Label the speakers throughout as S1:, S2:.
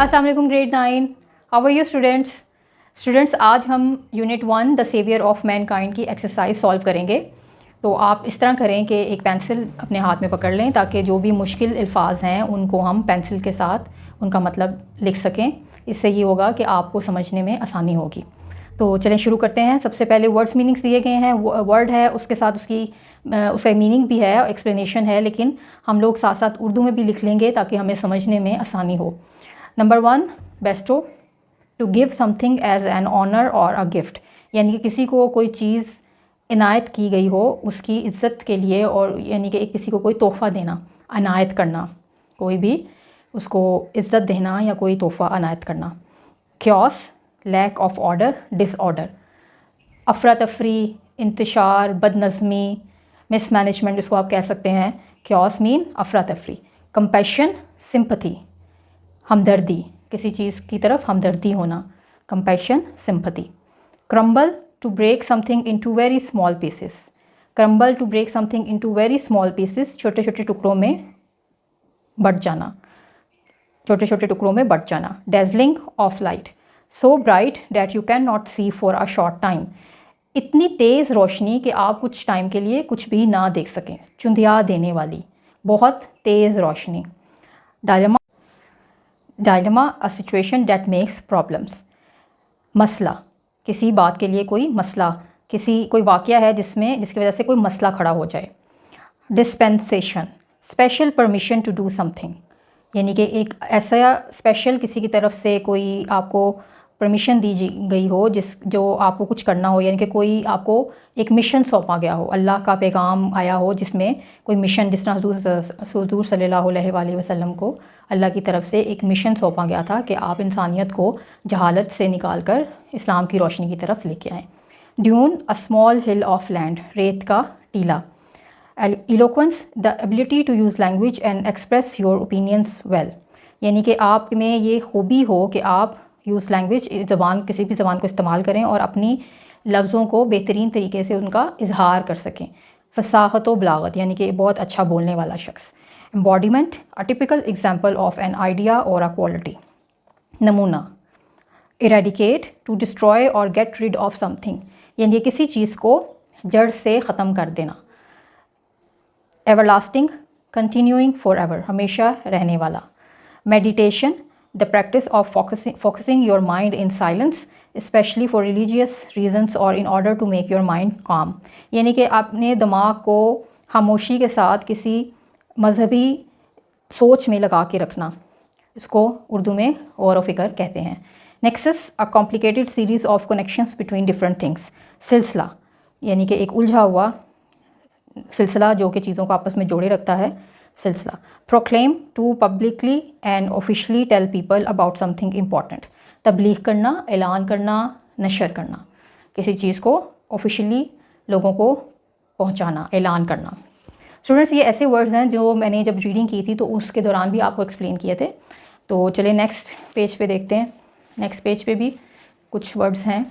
S1: السلام علیکم grade 9. How are you students آج ہم unit 1 the saviour of mankind کی ایکسرسائز سالو کریں گے. تو آپ اس طرح کریں کہ ایک پینسل اپنے ہاتھ میں پکڑ لیں تاکہ جو بھی مشکل الفاظ ہیں ان کو ہم پینسل کے ساتھ ان کا مطلب لکھ سکیں. اس سے یہ ہوگا کہ آپ کو سمجھنے میں آسانی ہوگی. تو چلیں شروع کرتے ہیں. سب سے پہلے ورڈس میننگس دیے گئے ہیں. ورڈ ہے اس کے ساتھ اس کا میننگ بھی ہے, ایکسپلینیشن ہے, لیکن ہم لوگ ساتھ ساتھ اردو میں بھی لکھ لیں گے تاکہ ہمیں سمجھنے میں آسانی ہو. Number 1 bestow, to give something as an honour or a gift, یعنی کہ کسی کو کوئی چیز عنایت کی گئی ہو اس کی عزت کے لیے, اور یعنی کہ کسی کو کوئی تحفہ دینا, عنایت کرنا, کوئی بھی اس کو عزت دینا یا کوئی تحفہ عنایت کرنا. Chaos, lack of order, disorder. افراتفری, انتشار, بد نظمی, مس مینجمنٹ اس کو آپ کہہ سکتے ہیں. کیوس مین افراتفری. کمپیشن, سمپتھی, ہمدردی, کسی چیز کی طرف ہمدردی ہونا. Compassion, sympathy. Crumble, to break something into very small pieces. Crumble, to break something into very small pieces, چھوٹے چھوٹے ٹکڑوں میں بٹ جانا, چھوٹے چھوٹے ٹکڑوں میں بٹ جانا. Dazzling of light, so bright that you can not see for a short time. اتنی تیز روشنی کہ آپ کچھ ٹائم کے لیے کچھ بھی نہ دیکھ سکیں, چندھیا دینے والی, بہت تیز روشنی. Dilemma, a situation that makes problems. مسئلہ, کسی بات کے لیے کوئی مسئلہ, کوئی واقعہ ہے جس کی وجہ سے کوئی مسئلہ کھڑا ہو جائے. Dispensation, special permission to do something, یعنی کہ ایک ایسا اسپیشل کسی کی طرف سے کوئی آپ کو پرمیشن دی گئی ہو جو آپ کو کچھ کرنا ہو, یعنی کہ کوئی آپ کو ایک مشن سونپا گیا ہو, اللہ کا پیغام آیا ہو جس میں کوئی مشن, جس طرح حضور صلی اللہ علیہ وآلہ وسلم کو اللہ کی طرف سے ایک مشن سونپا گیا تھا کہ آپ انسانیت کو جہالت سے نکال کر اسلام کی روشنی کی طرف لے کے آئیں. Dune, a small hill of land, ریت کا ٹیلا. Eloquence, the ability to use language and express your opinions well, یعنی کہ آپ میں یہ خوبی ہو کہ آپ یوز لینگویج, کسی بھی زبان کو استعمال کریں اور اپنی لفظوں کو بہترین طریقے سے ان کا اظہار کر سکیں. فصاحت و بلاغت, یعنی کہ بہت اچھا بولنے والا شخص. Embodiment, a typical example of an idea or a quality. نمونہ. Eradicate, to destroy or get rid of something, یعنی کہ کسی چیز کو جڑ سے ختم کر دینا. Ever lasting, continuing for ever, ہمیشہ رہنے والا. Meditation, the practice of focusing your mind in silence, especially for religious reasons or in order to make your mind calm, یعنی کہ اپنے دماغ کو خاموشی کے ساتھ کسی مذہبی سوچ میں لگا کے رکھنا, اس کو اردو میں غور و فکر کہتے ہیں. Nexus, a complicated series of connections between different things. سلسلہ, یعنی کہ ایک الجھا ہوا سلسلہ جو کہ چیزوں کو آپس میں جوڑے رکھتا ہے, سلسلہ. Proclaim, to publicly and officially tell people about something important. تبلیغ کرنا, اعلان کرنا, نشر کرنا, کسی چیز کو آفیشلی لوگوں کو پہنچانا, اعلان کرنا. اسٹوڈنٹس یہ ایسے ورڈز ہیں جو میں نے جب ریڈنگ کی تھی تو اس کے دوران بھی آپ کو ایکسپلین کیے تھے. تو چلیں نیکسٹ پیج پہ دیکھتے ہیں. نیکسٹ پیج پہ بھی کچھ ورڈز ہیں.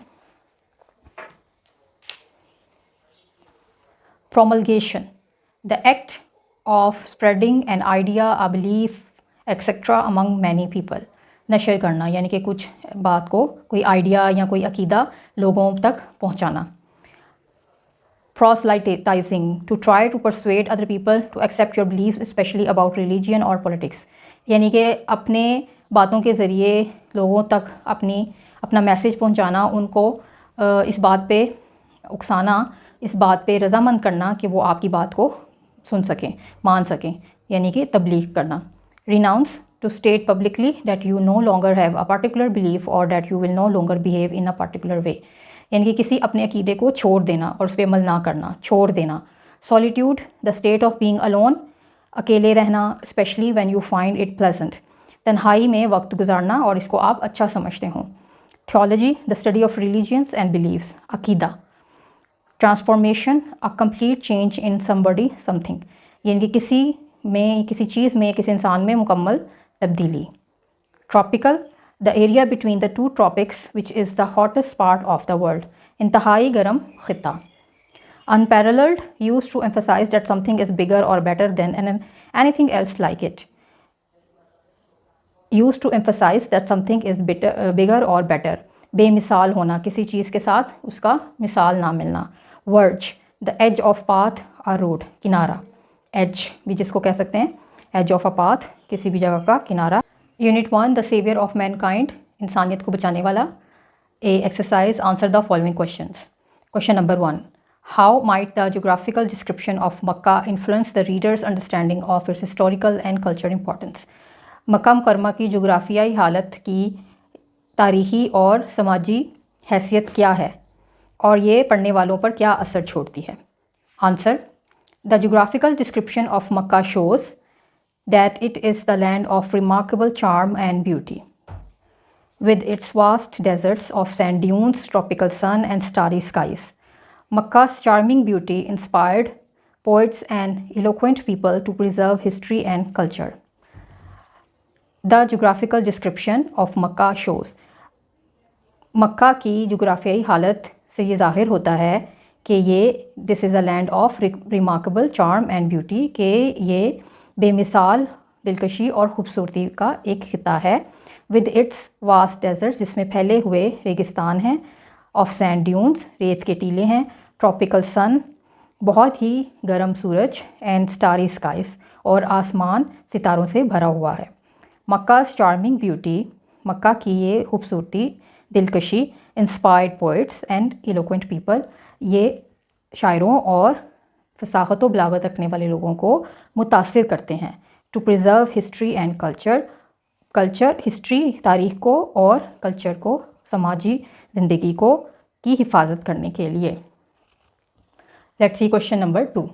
S1: Promulgation, the act of spreading an idea, a belief, etc. among many people. نشر کرنا, یعنی کہ کچھ بات کو, کوئی آئیڈیا یا کوئی عقیدہ لوگوں تک پہنچانا. proselytizing, to try to persuade other people to accept your beliefs, especially about religion or politics. یعنی کہ اپنے باتوں کے ذریعے لوگوں تک اپنا میسیج پہنچانا, ان کو اس بات پہ اکسانا, اس بات پہ رضامند کرنا کہ وہ آپ کی بات کو سن سکیں, مان سکیں, یعنی کہ تبلیغ کرنا. Renounce, to state publicly that you no longer have a particular belief or that you will no longer behave in a particular way, یعنی کہ کسی اپنے عقیدے کو چھوڑ دینا اور اس پہ عمل نہ کرنا, چھوڑ دینا. Solitude, the state of being alone, اکیلے رہنا, especially when you find it pleasant, تنہائی میں وقت گزارنا اور اس کو آپ اچھا سمجھتے ہوں. Theology, the study of religions and beliefs, عقیدہ. Transformation, a complete change in somebody something, یعنی کہ کسی چیز میں, کسی انسان میں مکمل تبدیلی. Tropical, the area between the two tropics which is the hottest part of the world, انتہائی گرم خطہ. unparalleled, used to emphasize that something is bigger or better than anything else like it. used to emphasize that something is bigger or better. بے مثال ہونا, کسی چیز کے ساتھ اس کا مثال نہ ملنا. verge, the edge of path or road, کنارہ. edge بھی جس کو کہہ سکتے ہیں, edge of a path, کسی بھی جگہ کا کنارہ. Unit 1, the savior of mankind, انسانیت کو بچانے والا. A exercise, answer the following questions. Question number 1. How might the geographical description of Makkah influence the reader's understanding of its historical and cultural importance? مکہ مکرمہ کی جغرافیائی حالت کی تاریخی اور سماجی حیثیت کیا ہے اور یہ پڑھنے والوں پر کیا اثر چھوڑتی ہے؟ Answer: The geographical description of Makkah shows that it is the land of remarkable charm and beauty. With its vast deserts of sand dunes, tropical sun and starry skies, Makkah's charming beauty inspired poets and eloquent people to preserve history and culture. The geographical description of Makkah shows. مکہ کی جغرافیائی حالت سے یہ ظاہر ہوتا ہے کہ یہ this is a land of remarkable charm and beauty, کہ یہ بے مثال دلکشی اور خوبصورتی کا ایک خطہ ہے. ود اٹس واسٹ ڈیزرٹ، جس میں پھیلے ہوئے ریگستان ہیں. آف سینڈ ڈیونس، ریت کے ٹیلے ہیں. ٹراپیکل سن، بہت ہی گرم سورج. اینڈ اسٹاری اسکائز، اور آسمان ستاروں سے بھرا ہوا ہے. مکہ's چارمنگ بیوٹی، مکہ کی یہ خوبصورتی، دلکشی. Inspired poets and eloquent people, یہ شاعروں اور فصاحت و بلاغت رکھنے والے لوگوں کو متاثر کرتے ہیں. To preserve history and culture, history تاریخ کو اور کلچر کو، سماجی زندگی کو کی حفاظت کرنے کے لیے. Let's see question number 2.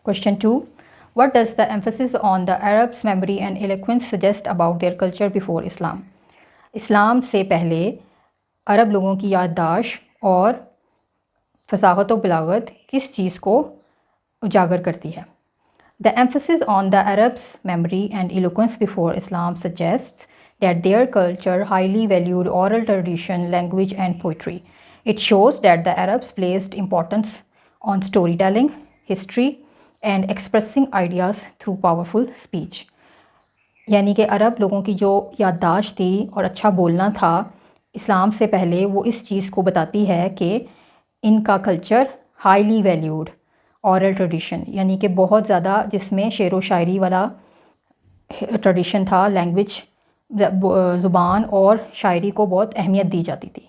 S1: Question 2. What does the emphasis on the Arabs' memory and eloquence suggest about their culture before Islam? اسلام سے پہلے عرب لوگوں کی یادداشت اور فصاحت و بلاغت کس چیز کو اجاگر کرتی ہے؟ The emphasis on the Arabs' memory and eloquence before Islam suggests that their culture highly valued oral tradition, language and poetry. It shows that the Arabs placed importance on storytelling, history and expressing ideas through powerful speech. یعنی کہ عرب لوگوں کی جو یادداشت تھی اور اچھا بولنا تھا اسلام سے پہلے، وہ اس چیز کو بتاتی ہے کہ ان کا culture highly valued oral tradition, یعنی کہ بہت زیادہ جس میں شعر و شاعری والا ٹریڈیشن تھا، لینگویج زبان اور شاعری کو بہت اہمیت دی جاتی تھی.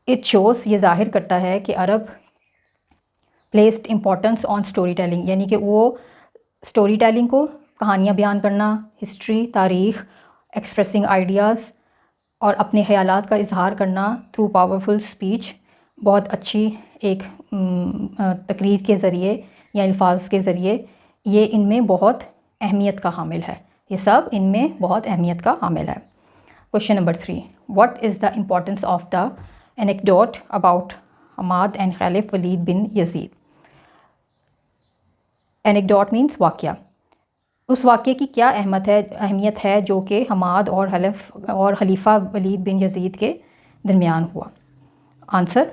S1: اٹ شوز، یہ ظاہر کرتا ہے کہ عرب پلیسڈ امپورٹنس آن اسٹوری ٹیلنگ، یعنی کہ وہ اسٹوری ٹیلنگ کو، کہانیاں بیان کرنا، ہسٹری تاریخ، ایکسپریسنگ آئیڈیاز اور اپنے خیالات کا اظہار کرنا تھرو پاورفل اسپیچ، بہت اچھی ایک تقریر کے ذریعے یا الفاظ کے ذریعے، یہ ان میں بہت اہمیت کا حامل ہے. یہ سب ان میں بہت اہمیت کا حامل ہے. Question number 3. What is the importance of the anecdote about Hammad and caliph Walid bin Yazid? Anecdote means واقعہ. اس واقعے کی کیا اہمیت ہے جو کہ حماد اور خلیفہ ولید بن یزید کے درمیان ہوا؟ Answer: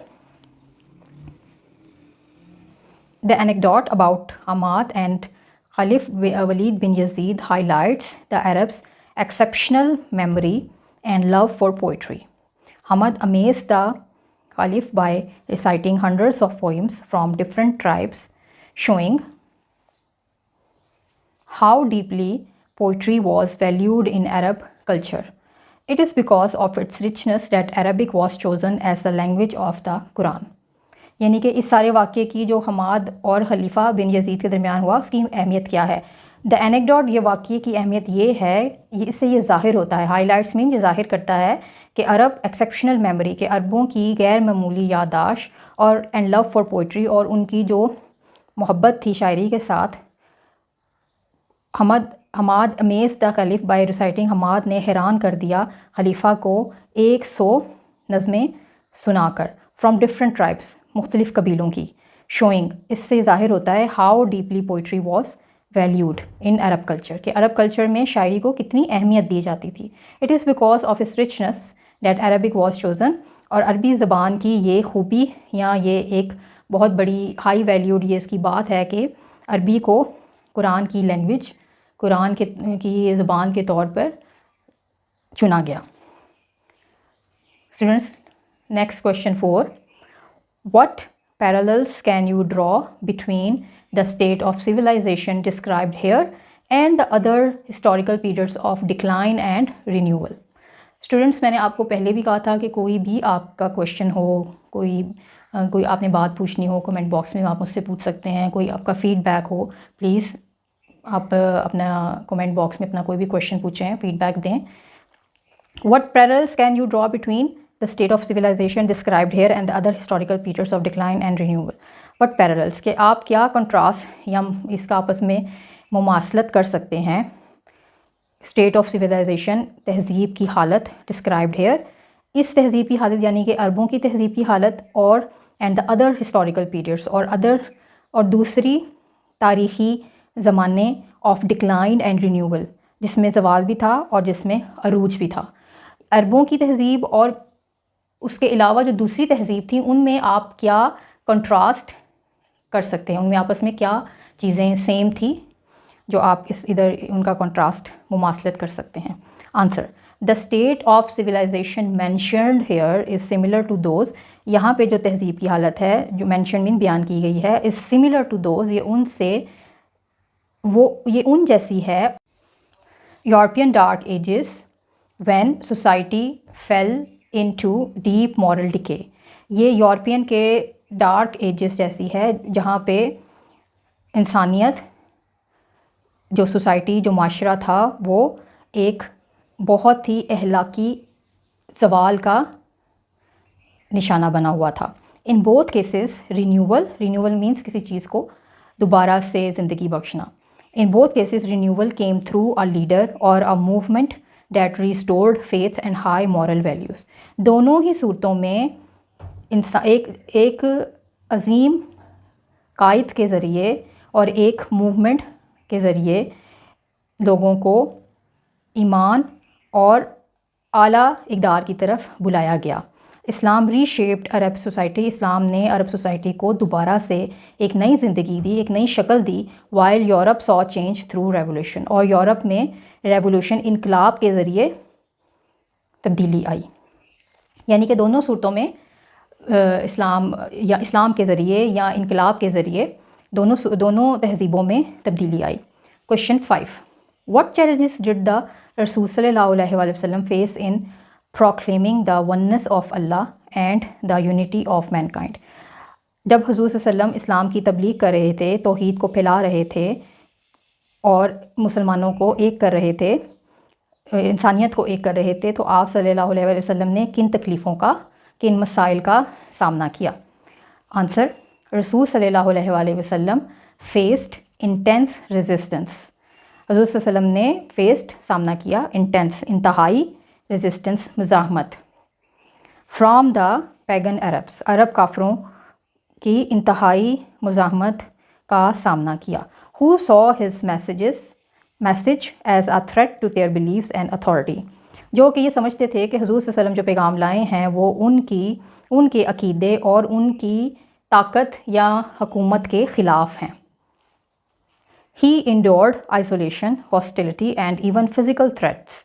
S1: The anecdote about Hamad and Khalif Walid bin Yazid highlights the Arabs' exceptional memory and love for poetry. Hamad amazed the Khalif by reciting hundreds of poems from different tribes, showing how deeply poetry was valued in Arab culture. It is because of its richness that Arabic was chosen as the language of the Quran. یعنی کہ اس سارے واقعے کی جو حماد اور خلیفہ بن یزید کے درمیان ہوا، اس کی اہمیت کیا ہے؟ دا اینیکڈوٹ، یہ واقعے کی اہمیت یہ ہے، اس سے یہ ظاہر ہوتا ہے، ہائی لائٹس مین یہ ظاہر کرتا ہے کہ عرب ایکسیپشنل میموری، کہ عربوں کی غیر معمولی یادداشت اور اینڈ لو فار پوئٹری، اور ان کی جو محبت تھی شاعری کے ساتھ. Hammad amaze the caliph by reciting, Hammad نے حیران کر دیا خلیفہ کو 100 نظمیں سنا کر، فرام ڈفرینٹ ٹرائبس، مختلف قبیلوں کی. شوئنگ، اس سے ظاہر ہوتا ہے how deeply poetry was valued in Arab culture, کہ عرب کلچر میں شاعری کو کتنی اہمیت دی جاتی تھی. It is because of its رچنس that Arabic was chosen, اور عربی زبان کی یہ خوبی یا یہ ایک بہت بڑی ہائی ویلیوڈ یہ اس کی بات ہے کہ عربی کو قرآن کی لینگویج قرآن کی زبان کے طور پر چنا گیا. Students next question 4. What parallels can you draw between the state of civilization described here and the other historical periods of decline and renewal? Students میں نے آپ کو پہلے بھی کہا تھا کہ کوئی بھی آپ کا کویشچن ہو, کوئی آپ نے بات پوچھنی ہو, کمنٹ باکس میں آپ مجھ سے پوچھ سکتے ہیں. کوئی آپ کا فیڈ بیک ہو, پلیز آپ اپنا کمنٹ باکس میں اپنا کوئی بھی کویشچن پوچھیں, فیڈ بیک دیں. What parallels can you draw between the state of civilization described here and the other historical periods of decline and renewal? What parallels, کہ آپ کیا کنٹراسٹ یا اس کا آپس میں مماثلت کر سکتے ہیں. اسٹیٹ آف سویلائزیشن, تہذیب کی حالت, ڈسکرائبڈ ہیئر, اس تہذیب کی حالت یعنی کہ عربوں کی تہذیب کی حالت, اور and the other historical periods, اور دوسری تاریخی زمانے آف ڈکلائن اینڈ رینیول, جس میں زوال بھی تھا اور جس میں عروج بھی تھا. عربوں کی تہذیب اور اس کے علاوہ جو دوسری تہذیب تھیں ان میں آپ کیا کنٹراسٹ کر سکتے ہیں, ان میں آپس میں کیا چیزیں سیم تھی جو آپ ادھر ان کا کنٹراسٹ مماثلت کر سکتے ہیں. Answer, the state of civilisation mentioned here is similar to those, یہاں پہ جو تہذیب کی حالت ہے جو مینشن مین بیان کی گئی ہے, از سملر ٹو دوز, یہ ان جیسی ہے. European dark ages when society fell into deep moral decay, یہ یورپین کے ڈارک ایجز جیسی ہے جہاں پہ انسانیت, جو سوسائٹی, جو معاشرہ تھا, وہ ایک بہت ہی اخلاقی زوال کا نشانہ بنا ہوا تھا. In both cases renewal means کسی چیز کو دوبارہ سے زندگی بخشنا. In both cases, renewal came through a leader or a movement that restored faith and high moral values. دونوں ہی صورتوں میں ایک عظیم قائد کے ذریعے اور ایک موومنٹ کے ذریعے لوگوں کو ایمان اور اعلیٰ اقدار کی طرف بلایا گیا. اسلام ری شیپڈ عرب سوسائٹی, اسلام نے عرب سوسائٹی کو دوبارہ سے ایک نئی زندگی دی, ایک نئی شکل دی. While Europe saw change through revolution, اور یورپ میں ریولیوشن, انقلاب کے ذریعے تبدیلی آئی. یعنی کہ دونوں صورتوں میں اسلام کے ذریعے یا انقلاب کے ذریعے دونوں تہذیبوں میں تبدیلی آئی. Question 5. What challenges did the رسول صلی اللہ علیہ وآلہ وسلم face in proclaiming the oneness of Allah and the unity of mankind? جب حضور صلی اللہ علیہ وسلم اسلام کی تبلیغ کر رہے تھے, توحید کو پھیلا رہے تھے اور مسلمانوں کو ایک کر رہے تھے, انسانیت کو ایک کر رہے تھے, تو آپ صلی اللہ علیہ وسلم نے کن تکلیفوں کا, کن مسائل کا سامنا کیا؟ آنسر, رسول صلی اللہ علیہ وسلم فیسڈ انٹینس ریزسٹنس. حضور صلی اللہ علیہ وسلم نے فیسڈ, سامنا کیا, انٹینس, انتہائی, ریزسٹنس, مزاحمت, فرام دا پیگن عربس, عرب کافروں کی انتہائی مزاحمت کا سامنا کیا. who saw his message as a threat to their beliefs and authority, جو کہ یہ سمجھتے تھے کہ حضور صلی اللہ علیہ وسلم جو پیغام لائے ہیں وہ ان کے عقیدے اور ان کی طاقت یا حکومت کے خلاف ہیں. He endured isolation, hostility and even physical threats.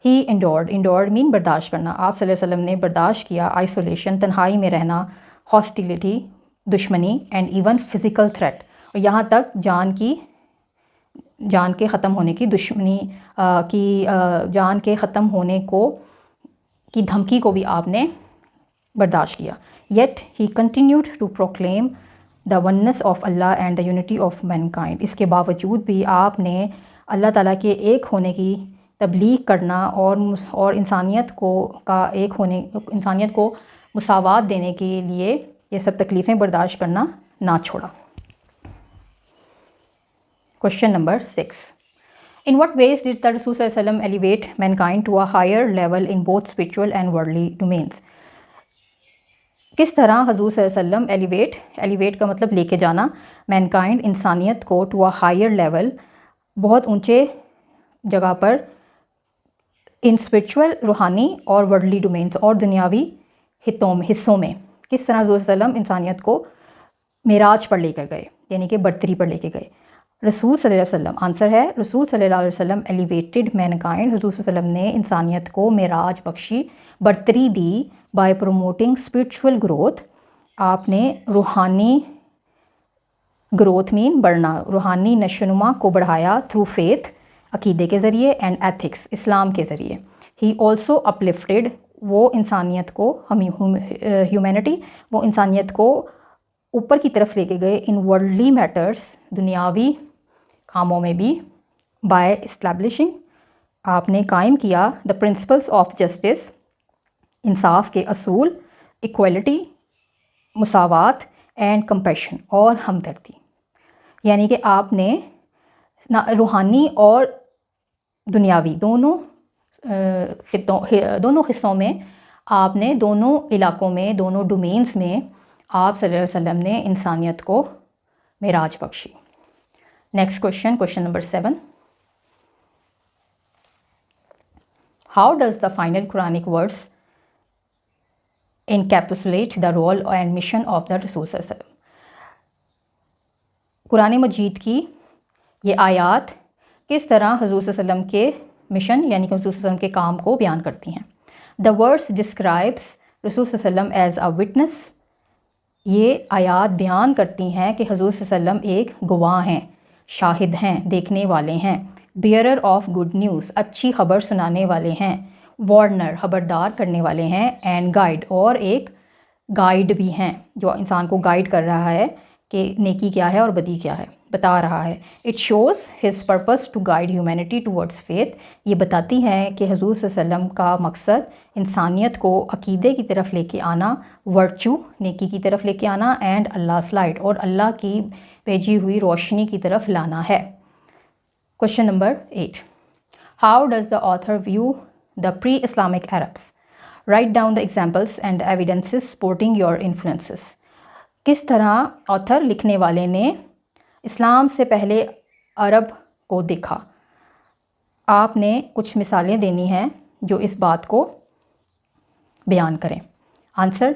S1: He endured mean برداشت کرنا. آپ صلی اللہ علیہ وسلم نے برداشت کیا isolation, تنہائی میں رہنا, hostility, دشمنی, and even physical threat, اور یہاں تک جان کے ختم ہونے کی دشمنی کی جان کے ختم ہونے کی دھمکی کو بھی آپ نے برداشت کیا. Yet he continued to proclaim the oneness of Allah and the unity of mankind. اس کے باوجود بھی آپ نے اللہ تعالیٰ کے ایک ہونے کی تبلیغ کرنا اور انسانیت کو مساوات دینے کے لیے یہ سب تکلیفیں برداشت کرنا نہ چھوڑا. Question number 6. In what ways did the Rasul sallallahu alaihi wasallam elevate mankind to a higher level in both spiritual and worldly domains? کس طرح حضور صلی اللہ علیہ وسلم ایلیویٹ کا مطلب لے کے جانا, مینکائنڈ, انسانیت کو, ٹو اے ہائر لیول, بہت اونچے جگہ پر, ان اسپرچول, روحانی اور ورلڈلی ڈومینس, اور دنیاوی حصوں میں, کس طرح حضور صلی اللہ علیہ وسلم انسانیت کو معراج پر لے کر گئے, یعنی کہ برتری پر لے کے گئے. رسول صلی اللہ علیہ وسلم، آنسر ہے رسول صلی اللہ علیہ وسلم ایلیویٹڈ مینکائنڈ، حضور صلی اللہ علیہ وسلم نے انسانیت کو معراج بخشی، برتری دی بائی پروموٹنگ اسپرچول گروتھ، آپ نے روحانی گروتھ مین بڑھنا، روحانی نشوونما کو بڑھایا تھرو فیتھ، عقیدے کے ذریعے، اینڈ ایتھکس، اسلام کے ذریعے۔ ہی آلسو اپلفٹڈ، وہ انسانیت کو ہیومینٹی، وہ انسانیت کو اوپر کی طرف لے کے گئے ان ورلڈلی میٹرز، دنیاوی کاموں میں بھی، بائی اسٹیبلشنگ، آپ نے قائم کیا دا پرنسپلس آف جسٹس، انصاف کے اصول، ایکویلٹی، مساوات، اینڈ کمپیشن، اور ہمدردی۔ یعنی کہ آپ نے روحانی اور دنیاوی دونوں حصوں میں، آپ نے دونوں علاقوں میں، دونوں ڈومینز میں آپ صلی اللہ علیہ وسلم نے انسانیت کو معراج بخشی۔ Next question number 7، how does the final Quranic words encapsulate the role and mission of the رسول صلی اللہ علیہ وسلم؟ قرآن مجید کی یہ آیات کس طرح حضور صلی اللہ علیہ وسلم کے مشن یعنی کہ حضور صلی اللہ علیہ وسلم کے کام کو بیان کرتی ہیں؟ دا ورڈس ڈسکرائبس رسول صلی اللہ علیہ وسلم ایز اے وٹنس، یہ آیات بیان کرتی ہیں کہ حضور صلی اللہ علیہ وسلم ایک گواہ ہیں، شاہد ہیں، دیکھنے والے ہیں، بیئرر آف گڈ نیوز، اچھی خبر سنانے والے ہیں، وارنر، خبردار کرنے والے ہیں، اینڈ گائیڈ، اور ایک گائیڈ بھی ہیں جو انسان کو گائیڈ کر رہا ہے کہ نیکی کیا ہے اور بدی کیا ہے، بتا رہا ہے۔ It shows his purpose to guide humanity towards faith, یہ بتاتی ہے کہ حضور صلی اللہ علیہ وسلم کا مقصد انسانیت کو عقیدے کی طرف لے کے آنا، ورچو، نیکی کی طرف لے کے آنا، اینڈ اللہ لائٹ، اور اللہ کی بھیجی ہوئی روشنی کی طرف لانا ہے۔ Question number 8، how does the author view the pre Islamic Arabs? Write down the examples and evidences supporting your influences. کس طرح آتھر لکھنے والے نے اسلام سے پہلے عرب کو دیکھا؟ آپ نے کچھ مثالیں دینی ہیں جو اس بات کو بیان کریں۔ Answer,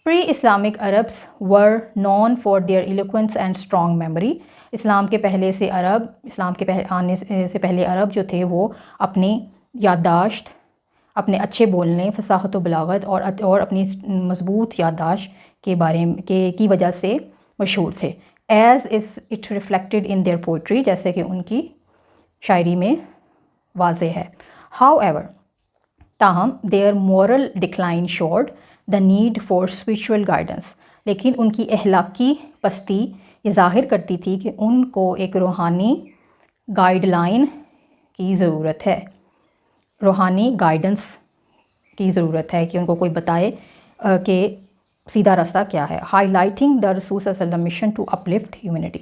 S1: pre Islamic Arabs were known for their eloquence and strong memory. اسلام کے آنے سے پہلے عرب جو تھے وہ اپنی یادداشت، اپنے اچھے بولنے، فصاحت و بلاغت اور اپنی مضبوط یادداشت کے بارے کی وجہ سے مشہور تھے۔ As is it reflected in their poetry, جیسے کہ ان کی شاعری میں واضح ہے۔ ہاؤ ایور، تاہم their moral decline showed the need for spiritual guidance, لیکن ان کی اخلاقی پستی یہ ظاہر کرتی تھی کہ ان کو ایک روحانی گائیڈ لائن کی ضرورت ہے، روحانی گائیڈنس کی ضرورت ہے کہ ان کو کوئی بتائے کہ سیدھا راستہ کیا ہے۔ ہائی لائٹنگ دا رسول صلی اللہ علیہ وسلم مشن ٹو اپلفٹ ہیومینٹی،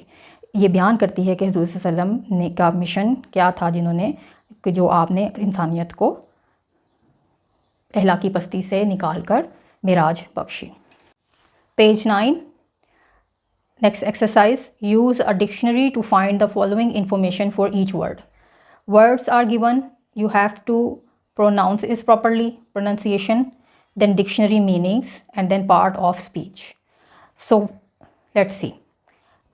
S1: یہ بیان کرتی ہے کہ حضور صلی اللہ علیہ وسلم نے کا مشن کیا تھا، کہ جو آپ نے انسانیت کو اخلاقی پستی سے نکال کر معراج بخشی۔ Page 9، next exercise, use a dictionary to find the following information for each word. Words are given, you have to pronounce it properly, pronunciation, then dictionary meanings, and then part of speech. So, let's see.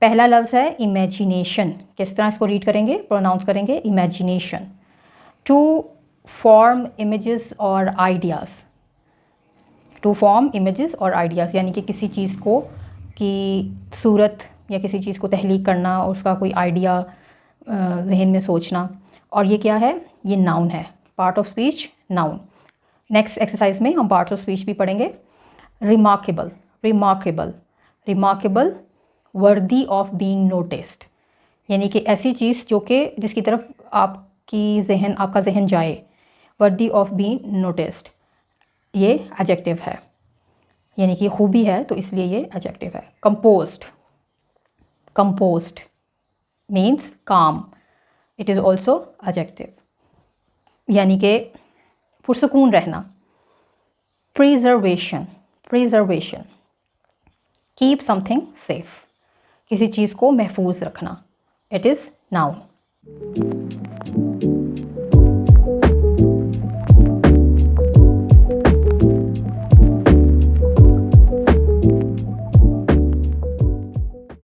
S1: پہلا لفظ ہے imagination. کس طرح اس کو red کریں گے، pronouns کریں گے؟ imagination. To form images or ideas. To form images or ideas، یعنی کہ کسی چیز کو کی صورت یا کسی چیز کو تخلیق کرنا، اور اس کا کوئی آئیڈیا ذہن میں سوچنا۔ اور یہ کیا ہے؟ یہ ناؤن ہے، part of speech noun. Next exercise میں ہم پارٹس آف اسپیچ بھی پڑھیں گے۔ Remarkable, remarkable, remarkable, worthy of being noticed, یعنی کہ ایسی چیز جو کہ جس کی طرف آپ کا ذہن جائے، وردی آف بینگ نوٹسڈ، یہ ایڈجیکٹیو ہے، یعنی کہ خوبی ہے تو اس لیے یہ ایڈجیکٹیو ہے۔ Composed, composed means calm, it is also adjective, یعنی کہ پرسکون رہنا۔ Preservation, preservation, keep something safe, کسی چیز کو محفوظ رکھنا، اٹ از ناؤن۔